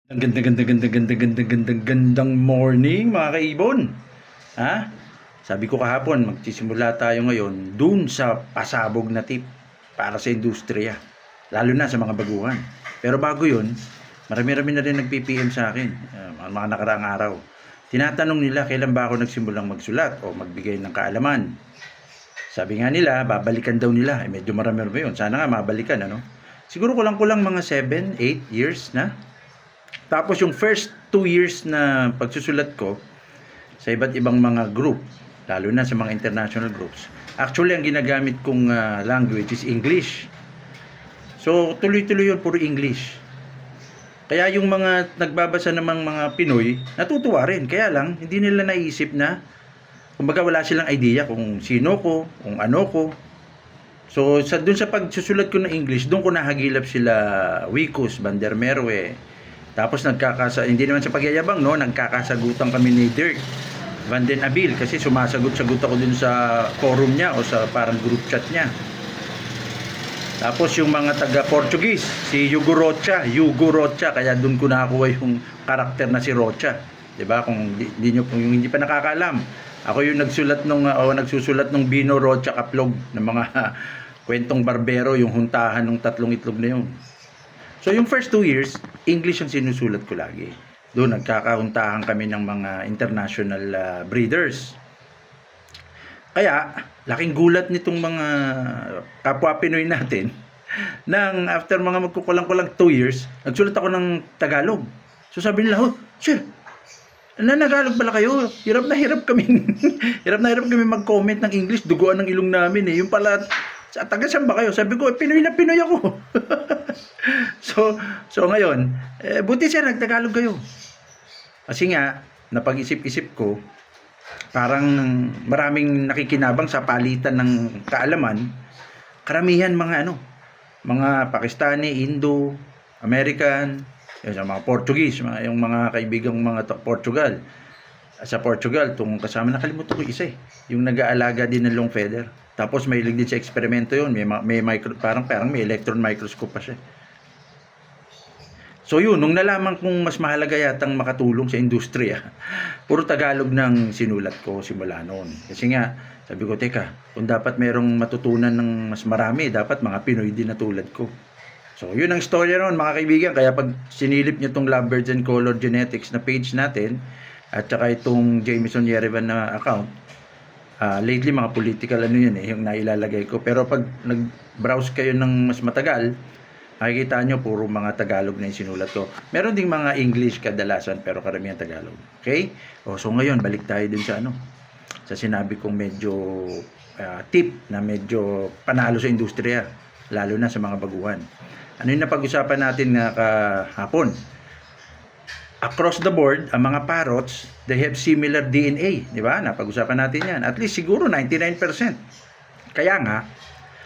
Ang gandang morning mga kaibon. Ha? Sabi ko kahapon, magsisimula tayo ngayon dun sa pasabog na tip para sa industriya. Lalo na sa mga baguhan. Pero bago yun, marami-rami na rin nag-PPM sa akin, mga nakaraang araw. Tinatanong nila kailan ba ako nagsimulang magsulat o magbigay ng kaalaman. Sabi nga nila, babalikan daw nila. Medyo marami-rami yun. Sana nga mabalikan, ano? Siguro kulang-kulang mga 7, 8 years na. Tapos yung first 2 years na pagsusulat ko sa iba't ibang mga group, lalo na sa mga international groups, actually ang ginagamit kong language is English. So tuloy-tuloy yun, puro English. Kaya yung mga nagbabasa namang mga Pinoy, natutuwa rin. Kaya lang, hindi nila naisip na, kumbaga wala silang idea kung sino ko, kung ano ko. So dun sa pagsusulat ko ng English, doon ko nahagilap sila Wicus, Bandermerwe. Tapos hindi naman sa pagyayabang, no, nagkakasagutan kami ni Dirk Van den Abil kasi sumasagot-sagot ako dun sa forum niya o sa parang group chat niya. Tapos yung mga taga Portuguese, si Hugo Rocha, kaya dun ko nakakuha yung karakter na si Rocha. 'Di ba? Kung hindi pa nakakaalam, ako yung nagsusulat nung Bino Rocha Kaplog ng mga kwentong barbero, yung huntahan ng tatlong itlog na yun. So yung first 2 years, English ang sinusulat ko lagi. Doon nagkakahuntahan kami ng mga international breeders. Kaya, laking gulat nitong mga kapwa Pinoy natin nang after mga magkukulang-kulang 2 years, nagsulat ako ng Tagalog. So sabi nila, oh, sir, Nanagalog pala kayo. Hirap kami. hirap na hirap kami mag-comment ng English. Duguan ng ilong namin eh. Yung pala, taga saan ba kayo? Sabi ko, Pinoy na Pinoy ako. so ngayon, buti siya nagtagalog kayo. Kasi nga, napag-isip-isip ko, parang maraming nakikinabang sa palitan ng kaalaman. Karamihan mga Pakistani, Indo, American, sa mga Portuguese, yung mga kaibigang mga Portugal. Sa Portugal, kasama nakalimutan ko isa yung nag-aalaga din ng long feather. Tapos may din sa eksperimento yun, may parang may electron microscope pa siya. So yun, nung nalaman kong mas mahalaga yatang makatulong sa industriya, puro Tagalog ng sinulat ko simula noon. Kasi nga, sabi ko, teka, kung dapat merong matutunan ng mas marami, dapat mga Pinoy din na tulad ko. So, yun ang storya noon mga kaibigan. Kaya pag sinilip nyo itong Lovebirds and Color Genetics na page natin, at saka itong Jameson Yerevan na account, lately mga political yung nailalagay ko. Pero pag nag-browse kayo ng mas matagal, makikita nyo puro mga Tagalog na yung sinulat ko. Meron ding mga English kadalasan, pero karamihan Tagalog. Okay? So ngayon, balik tayo dun sa sa sinabi kong medyo tip na medyo panalo sa industriya, lalo na sa mga baguhan. Ano yung napag-usapan natin nga kahapon? Across the board, ang mga parrots, they have similar DNA. Di ba? Napag-usapan natin yan. At least siguro 99%. Kaya nga,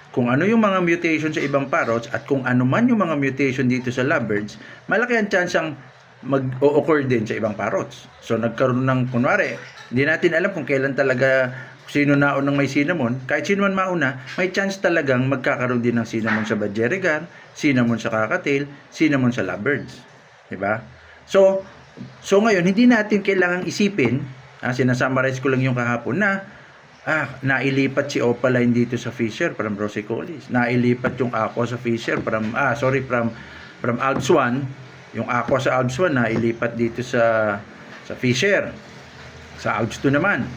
kung ano yung mga mutation sa ibang parrots at kung ano man yung mga mutation dito sa lovebirds, malaki ang chance ang mag-o-occur din sa ibang parrots. So nagkaroon ng, kunwari, hindi natin alam kung kailan talaga sino naunang may cinnamon. Kahit sino man mauna, may chance talagang magkakaroon din ng cinnamon sa Budgerigar, cinnamon sa Cockatiel, cinnamon sa lovebirds. Diba? So ngayon, hindi natin kailangang isipin, sinasummarize ko lang yung kahapon na, nailipat si Opaline dito sa Fisher from Rosicolis. Nailipat yung Aqua sa Fisher from Alps 1. Yung Aqua sa Alps 1 nailipat dito sa Fisher. Sa Alps 2 naman.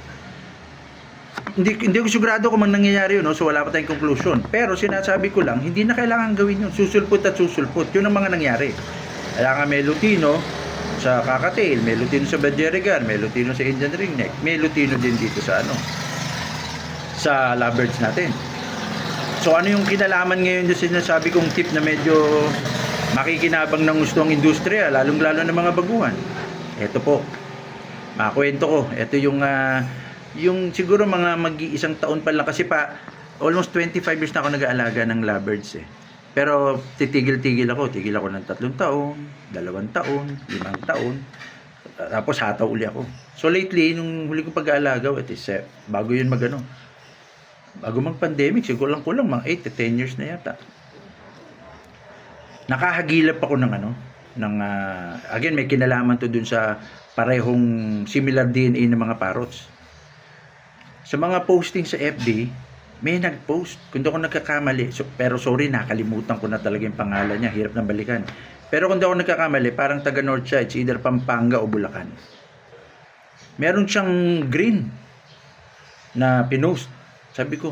Hindi ko sigurado kung nangyayari yun, no? So wala pa tayong conclusion. Pero sinasabi ko lang, hindi na kailangan gawin yun. Susulpot at susulpot. Yun ang mga nangyari. Kaya nga may Lutino sa Cockatiel, may Lutino sa Budgerigar, may Lutino sa Indian Ringneck, may Lutino din dito sa sa lovebirds natin. So ano yung kinalaman ngayon yung sinasabi kong tip na medyo makikinabang ng gusto ng industriya, lalong-lalo ng mga baguhan? Ito po, makwento ko. Ito yung siguro mga mag-iisang taon pa lang kasi almost 25 years na ako nag-aalaga ng lovebirds eh. Pero tigil ako ng 3 taon, 2 taon, 5 taon. Tapos hataw uli ako. So lately, nung huli kong pag-aalaga, bago yun bago mag-pandemic, siguro kulang mga 8 to 10 years na yata. Nakahagilap ako ng again, may kinalaman to dun sa parehong similar DNA ng mga parrots. Sa mga posting sa FB, may nag-post. Kung di ako nagkakamali, pero sorry, nakalimutan ko na talaga yung pangalan niya. Hirap ng balikan. Pero kung di ako nagkakamali, parang taga Northside, either Pampanga o Bulacan. Meron siyang green na pinost. Sabi ko,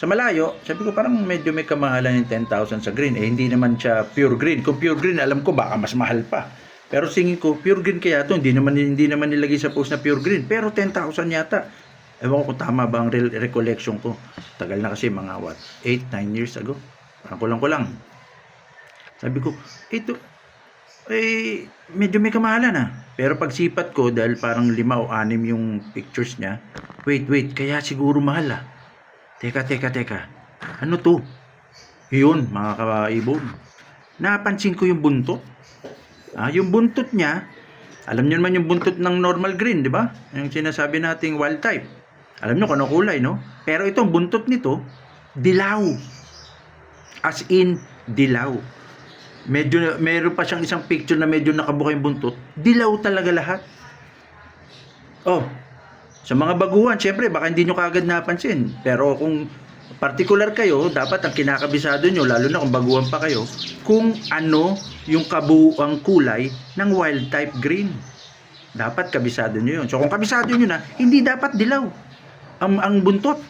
sa malayo, sabi ko parang medyo may kamahalan yung 10,000 sa green. Hindi naman siya pure green. Kung pure green, alam ko baka mas mahal pa. Pero singin ko, pure green kaya to. Hindi naman nilagay sa post na pure green. Pero 10,000 yata. Ewan ko kung tama ba ang recollection ko. Tagal na kasi, mga 8-9 years ago. Parang kulang. Sabi ko, ito, medyo may kamahalan ah. Pero pagsipat ko, dahil parang 5 o 6 yung pictures niya, wait, kaya siguro mahal ah. Teka. Ano to? Yun, mga kaibon. Napansin ko yung buntot. Yung buntot niya, alam niyo naman yung buntot ng normal green, di ba? Yung sinasabi nating wild type. Alam niyo kung ano kulay, no? Pero itong buntot nito, dilaw. As in, dilaw. Meron pa siyang isang picture na medyo nakabuka yung buntot. Dilaw talaga lahat. Sa mga baguhan, syempre, baka hindi nyo kagad napansin. Pero kung particular kayo, dapat ang kinakabisado nyo, lalo na kung baguhan pa kayo, kung ano yung kabuuang kulay ng wild type green. Dapat kabisado nyo yun. So kung kabisado nyo na, hindi dapat dilaw ang buntot.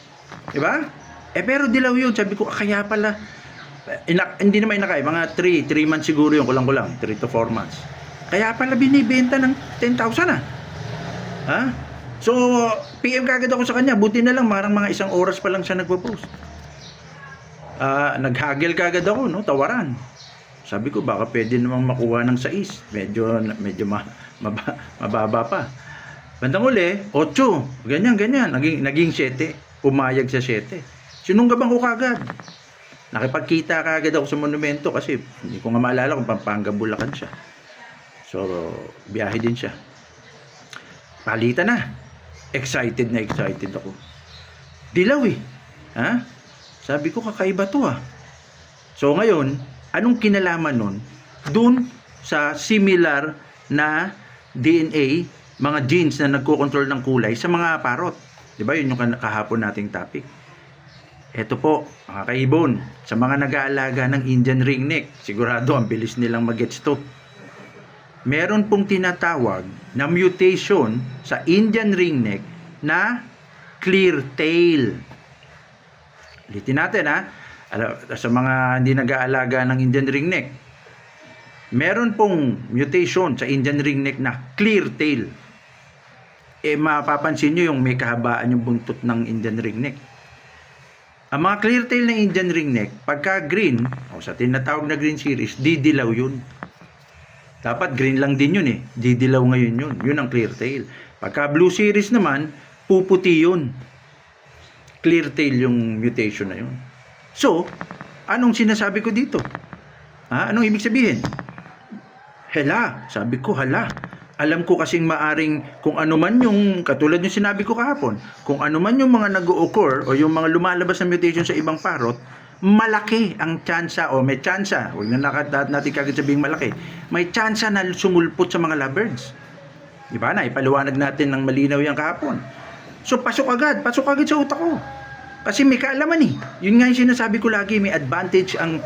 Diba? Pero dilaw yun. Sabi ko, kaya pala, hindi naman inakay, mga 3 months siguro yun, kulang 3 to 4 months. Kaya pala binibenta ng 10,000 So, PM kagad ako sa kanya. Buti na lang, marang mga 1 oras pa lang siya nagpo-post. Naghagel kagad ako, no? Tawaran. Sabi ko, baka pwede namang makuha ng 6. Medyo mababa pa. Bandang uli, 8. Ganyan. Naging 7. Pumayag sa 7. Sinunggaban ko kagad. Nakipagkita kagad ako sa monumento kasi hindi ko nga maalala kung Pampanga, Bulacan siya. So, biyahe din siya. Palitan na. Excited ako. Dilaw eh. Sabi ko, kakaiba to ah. So ngayon, anong kinalaman nun? Dun sa similar na DNA, mga genes na nagko-control ng kulay sa mga parrot. Diba? Yun yung kahapon nating topic. Ito po, mga kaibon, sa mga nag-aalaga ng Indian ringneck, sigurado ang bilis nilang mag-gets to. Meron pong tinatawag na mutation sa Indian ringneck na clear tail. Ulitin natin sa mga hindi nag-aalaga ng Indian ringneck. Meron pong mutation sa Indian ringneck na clear tail. Mapapansin nyo yung may kahabaan yung buntot ng Indian ringneck. Ang mga clear tail ng Indian ringneck, pagka green, sa tinatawag na green series, didilaw yun. Dapat green lang din yun eh. Didilaw ngayon yun. Yun ang clear tail. Pagka blue series naman, puputi yun. Clear tail yung mutation na yun. So, anong sinasabi ko dito? Anong ibig sabihin? Hala. Sabi ko, hala. Alam ko kasing maaring kung ano man yung, katulad yung sinabi ko kahapon, kung ano man yung mga nag-o-occur o yung mga lumalabas na mutation sa ibang parrot, malaki ang tsansa o may tsansa, huwag na natin kagad sabihing malaki, may tsansa na sumulpot sa mga lovebirds. Diba na, ipaliwanag natin ng malinaw yan kahapon. So pasok agad sa utak ko. Kasi may kaalaman eh. Yun nga yung sinasabi ko lagi, may advantage ang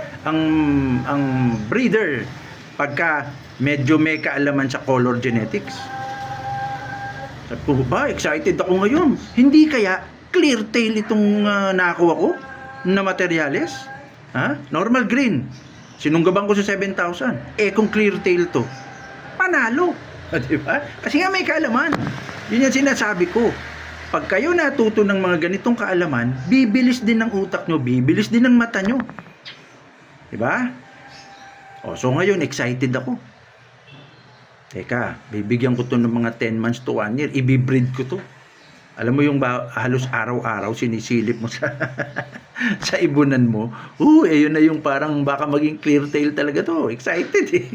breeder pagka medyo may kaalaman sa color genetics. Sabi ko, excited ako ngayon. Hindi kaya clear tail itong nakakuha ko na materyales? Normal green. Sinunggaban ko sa 7,000. Kung clear tail to, panalo. Diba? Kasi nga may kaalaman. Yun yung sinasabi ko. Pag kayo natuto ng mga ganitong kaalaman, bibilis din ng utak nyo, bibilis din ng mata nyo. Diba? So ngayon, excited ako. Teka, bibigyan ko to ng mga 10 months to 1 year. Ibibreed ko to. Alam mo yung halos araw-araw sinisilip mo sa sa ibunan mo. Yun na yung parang baka maging clear tail talaga to. Excited eh.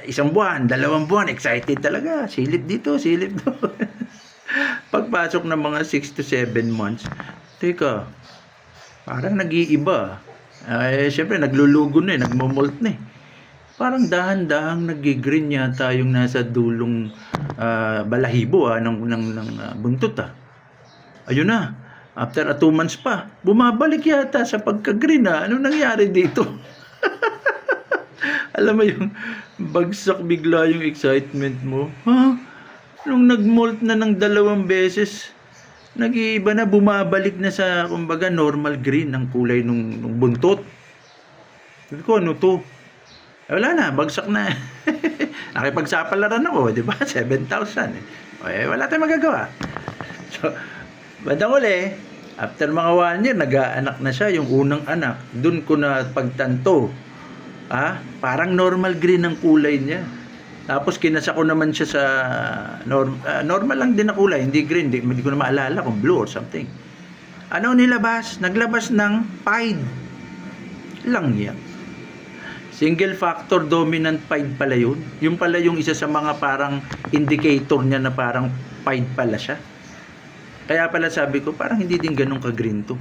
1 buwan, 2 buwan, excited talaga. Silip dito, silip doon. Pagpasok ng mga 6 to 7 months, teka, parang nag-iiba. Siyempre, naglulugo na nagmomolt na parang dahan-dahang nag-green yata yung nasa dulong balahibo ng buntot Ayun na. After 2 months pa, bumabalik yata sa pagka-green Ano nangyari dito? Alam mo yung bagsak bigla yung excitement mo. Nung nag-molt na ng 2 beses, nag-iiba na, bumabalik na sa, kumbaga, normal green ang kulay nung buntot. Sabi ko, ano to? Wala na, bagsak na. Nakipagsapalaran ako, di ba? 7,000 wala tayong magagawa. So, bandang uli, after mga 1 year, nag-aanak na siya, yung unang anak. Doon ko na pagtanto. Parang normal green ang kulay niya. Tapos kinasa ko naman siya sa normal lang din na kulay, hindi green, hindi ko na maalala kung blue or something. Ano nilabas? Naglabas ng pied lang yan. Single factor dominant pied pala yun. Yung pala yung isa sa mga parang indicator niya na parang pied pala siya. Kaya pala sabi ko, parang hindi din ganun ka-green to.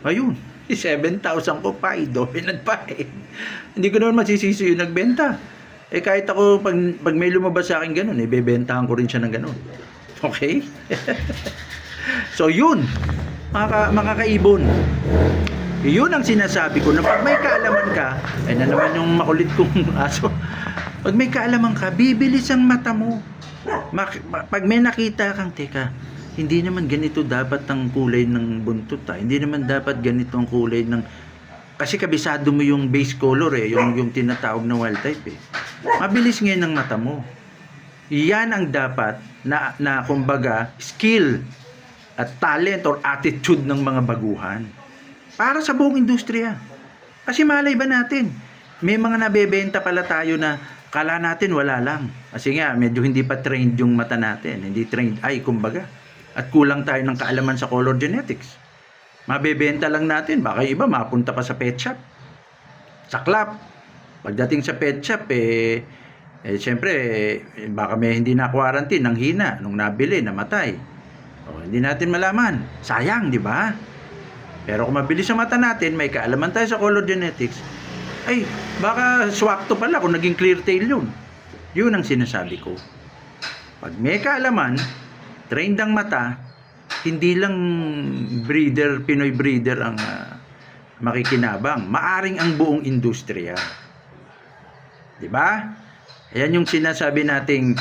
Ayun, 7,000 ko pied, dominant pied. Hindi ko naman masisisi yung nagbenta. Kahit ako, pag may lumabas sa akin ganun, bebentahan ko rin siya ng ganun. Okay? So, yun. Mga kaibon. Yun ang sinasabi ko, na pag may kaalaman ka, na naman yung makulit kong aso, pag may kaalaman ka, bibilis ang mata mo. Pag may nakita kang, teka, hindi naman ganito dapat ang kulay ng buntot hindi naman dapat ganito ang kulay ng, kasi kabisado mo yung base color yung tinatawag na wild type mabilis ngayon ng mata mo. Yan ang dapat na kumbaga skill at talent or attitude ng mga baguhan para sa buong industriya. Kasi malay ba natin, may mga nabebenta pala tayo na kala natin wala lang, kasi nga medyo hindi pa trained yung mata natin, hindi trained kumbaga, at kulang tayo ng kaalaman sa color genetics. Mabebenta lang natin, baka iba mapunta pa sa pet shop, saklap. Pagdating sa pet shop siyempre baka may hindi na quarantine, nang hina nung nabili, namatay. Hindi natin malaman, sayang, di ba? Pero kung mabilis sa mata natin, may kaalaman tayo sa color genetics, baka swakto pala kung naging clear tail yun. Yun ang sinasabi ko. Pag may kaalaman, trained ang mata, hindi lang Pinoy breeder ang makikinabang. Maaring ang buong industriya. Diba? Ayan yung sinasabi nating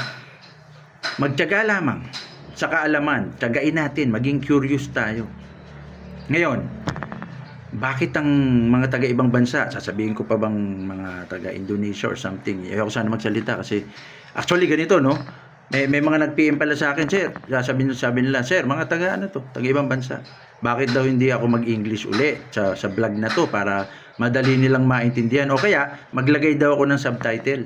magtiyaga lamang sa kaalaman. Tiyagain natin, maging curious tayo. Ngayon, bakit ang mga taga-ibang bansa, sasabihin ko pa bang mga taga-Indonesia or something, ayoko sana magsalita kasi actually ganito, no? May mga nag-PM pala sa akin, sir. Sabi nila, sir, mga taga-ibang bansa. Bakit daw hindi ako mag-English uli sa vlog na to para madali nilang maintindihan? O kaya, maglagay daw ako ng subtitle.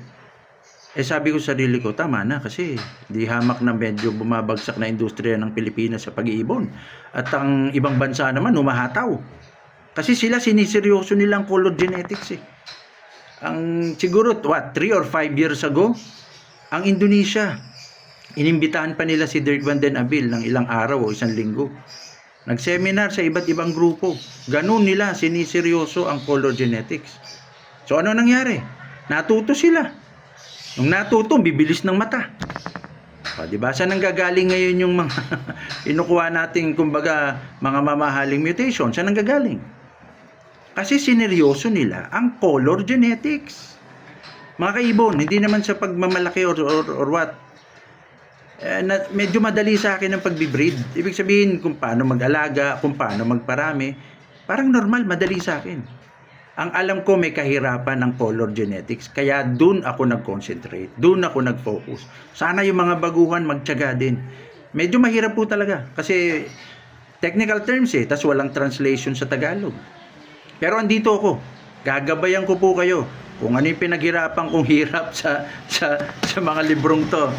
Sabi ko sa sarili ko, tama na kasi di hamak na medyo bumabagsak na industriya ng Pilipinas sa pag-iibon. At ang ibang bansa naman, humahataw. Kasi sila siniseryoso nilang color genetics siguro, 3 or 5 years ago, ang Indonesia, inimbitahan pa nila si Dirk Van den Abil ng ilang araw o 1 linggo. Nag-seminar sa iba't ibang grupo. Ganun nila siniseryoso ang color genetics. So ano nangyari? Natuto sila. Nung natuto, bibilis ng mata. Diba? Saan nanggagaling ngayon yung mga inukuha nating kumbaga mga mamahaling mutation? Saan nanggagaling? Kasi sineryoso nila ang color genetics. Mga kaibon, hindi naman sa pagmamalaki or what. Medyo madali sa akin ang pagbibreed. Ibig sabihin kung paano mag-alaga, kung paano magparami, parang normal, madali sa akin. Ang alam ko may kahirapan ng color genetics, kaya dun ako nag-concentrate, dun ako nag-focus. Sana yung mga baguhan magtiyaga din. Medyo mahirap po talaga kasi technical terms tas walang translation sa Tagalog. Pero andito ako, gagabayan ko po kayo kung ano yung pinaghirapan kong hirap sa mga librong to.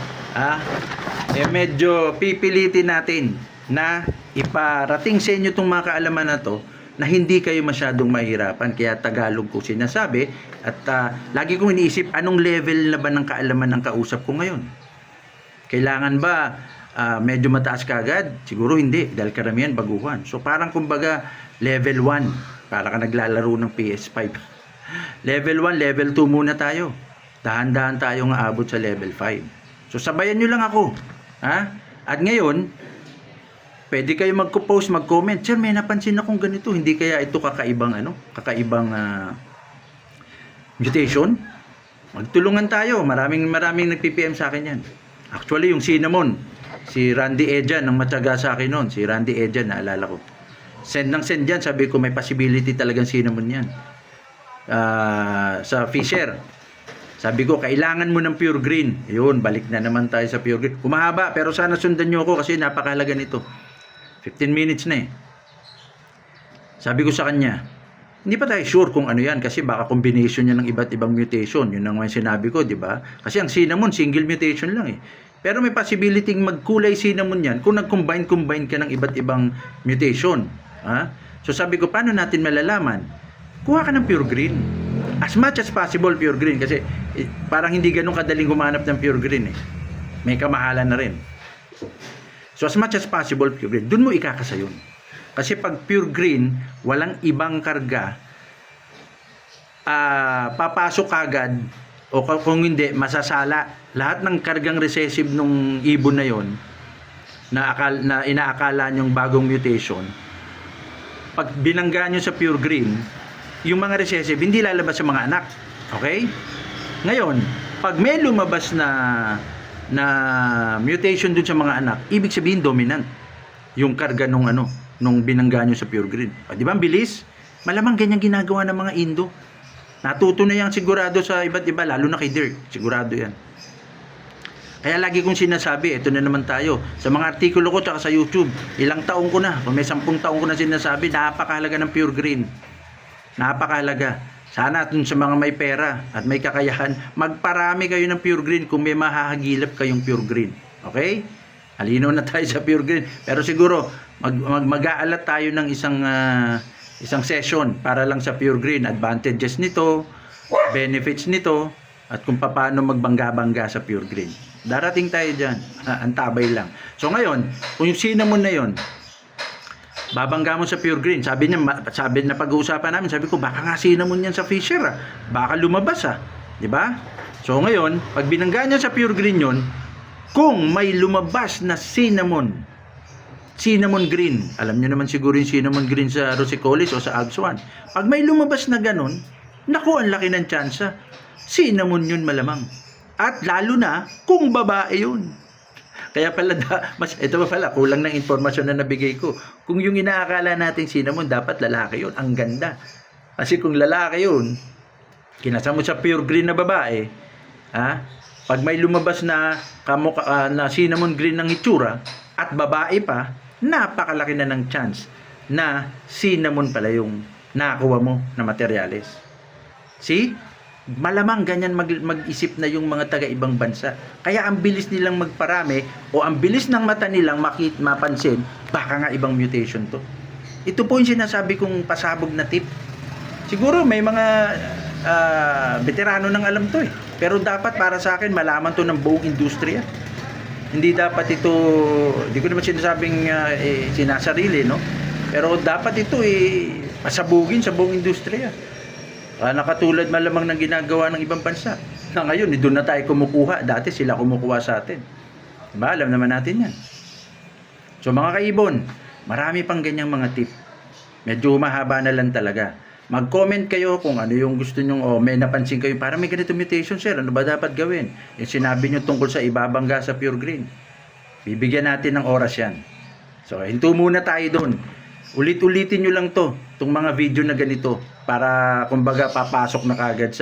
Medyo pipilitin natin na iparating sa inyo itong mga kaalaman na to na hindi kayo masyadong mahirapan. Kaya Tagalog ko sinasabi at lagi kong iniisip anong level na ba ng kaalaman ng kausap ko ngayon. Kailangan ba medyo mataas ka agad? Siguro hindi, dahil karamihan baguhan. So parang kumbaga level 1, para ka naglalaro ng PS5. Level 1, level 2 muna tayo. Dahan-dahan tayong aabot sa level 5. So sabayan nyo lang ako. Ha? At ngayon, pwede kayo mag-post, mag-comment. Sir, may napansin akong ganito. Hindi kaya ito kakaibang mutation? Magtulungan tayo. Maraming nag-PPM sa akin yan. Actually, yung cinnamon, si Randy Edjan, ang matyaga sa akin noon. Si Randy Edjan, naalala ko. Send yan. Sabi ko, may possibility talagang cinnamon yan. Sa Fisher. Sabi ko, kailangan mo ng pure green. Yun, balik na naman tayo sa pure green. Kumahaba, pero sana sundan nyo ako kasi napakahalaga nito. 15 minutes na eh. Sabi ko sa kanya, hindi pa tayo sure kung ano yan kasi baka combination niya ng iba't ibang mutation. Yun ang may sinabi ko, di ba? Kasi ang cinnamon, single mutation lang eh. Pero may possibility magkulay cinnamon yan kung nag-combine ka ng iba't ibang mutation. Ha? So sabi ko, paano natin malalaman? Kuha ka ng pure green. As much as possible pure green kasi parang hindi ganun kadaling humanap ng pure green eh. May kamahalan na rin. So as much as possible pure green. Doon mo ikakasa yun. Kasi pag pure green, walang ibang karga, papasok agad o kung hindi, masasala. Lahat ng kargang recessive nung ibon na yon na inaakala nyong bagong mutation, pag binangga nyo sa pure green, yung mga recessive hindi lalabas sa mga anak. Okay? Ngayon, pag may lumabas na mutation dun sa mga anak, ibig sabihin dominant yung karga nung binangga nyo sa pure green. Di ba ang bilis? Malamang ganyan ginagawa ng mga Indo. Natuto na yan sigurado sa iba't iba, lalo na kay Dirk. Sigurado yan. Kaya lagi kong sinasabi, ito na naman tayo. Sa mga artikulo ko tsaka sa YouTube, ilang taong ko na, kung may 10 taong ko na sinasabi, napakahalaga ng pure green. Napakahalaga. Sana dun sa mga may pera at may kakayahan, magparami kayo ng pure green kung may mahahagilap kayong pure green. Okay? Halinaw na tayo sa pure green. Pero siguro, mag-aalat tayo ng isang session para lang sa pure green. Advantages nito, benefits nito, at kung paano magbangga-bangga sa pure green. Darating tayo dyan. Antabay lang. So ngayon, kung yung cinnamon na yon, babangga mo sa pure green. Sabi na pag-uusapan namin, sabi ko, baka nga cinnamon yan sa Fisher. Baka lumabas. Diba? So ngayon, pag binangga niya sa pure green yon, kung may lumabas na cinnamon green, alam niyo naman siguro yung cinnamon green sa Rosicolis o sa Agswan. Pag may lumabas na ganun, naku, ang laki ng tsansa. Cinnamon yun malamang. At lalo na kung babae yun. Kaya pala, ito pa pala, kulang ng informasyon na nabigay ko. Kung yung inaakala nating cinnamon, dapat lalaki yun. Ang ganda. Kasi kung lalaki yun, kinasa mo sa pure green na babae, pag may lumabas na cinnamon green ng itsura at babae pa, napakalaki na ng chance na cinnamon pala yung nakuha mo na materyales. See? Malamang ganyan mag-isip na yung mga taga-ibang bansa. Kaya ang bilis nilang magparami o ang bilis ng mata nilang mapansin, baka nga ibang mutation to. Ito po yung sinasabi kong pasabog na tip. Siguro may mga veterano nang alam to eh. Pero dapat para sa akin malaman to ng buong industriya. Hindi dapat ito, hindi ko naman sinasabing sinasarili, no? Pero dapat ito pasabugin sa buong industriya. Nakatulad malamang ng ginagawa ng ibang bansa. Na ngayon, doon na tayo kumukuha. Dati sila kumukuha sa atin. Diba? Alam naman natin yan. So mga kaibon, marami pang ganyang mga tip. Medyo mahaba na lang talaga. Mag-comment kayo kung ano yung gusto nyo o may napansin kayo. Para may ganito mutation, sir. Ano ba dapat gawin? Yung sinabi nyo tungkol sa ibabangga sa pure green. Bibigyan natin ng oras yan. So, hinto muna tayo doon. Ulit-ulitin nyo lang to. Itong mga video na ganito. Para, kumbaga, papasok na kagad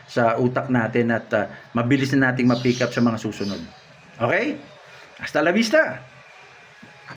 sa utak natin at mabilis na nating ma-pick up sa mga susunod. Okay? Hasta la vista!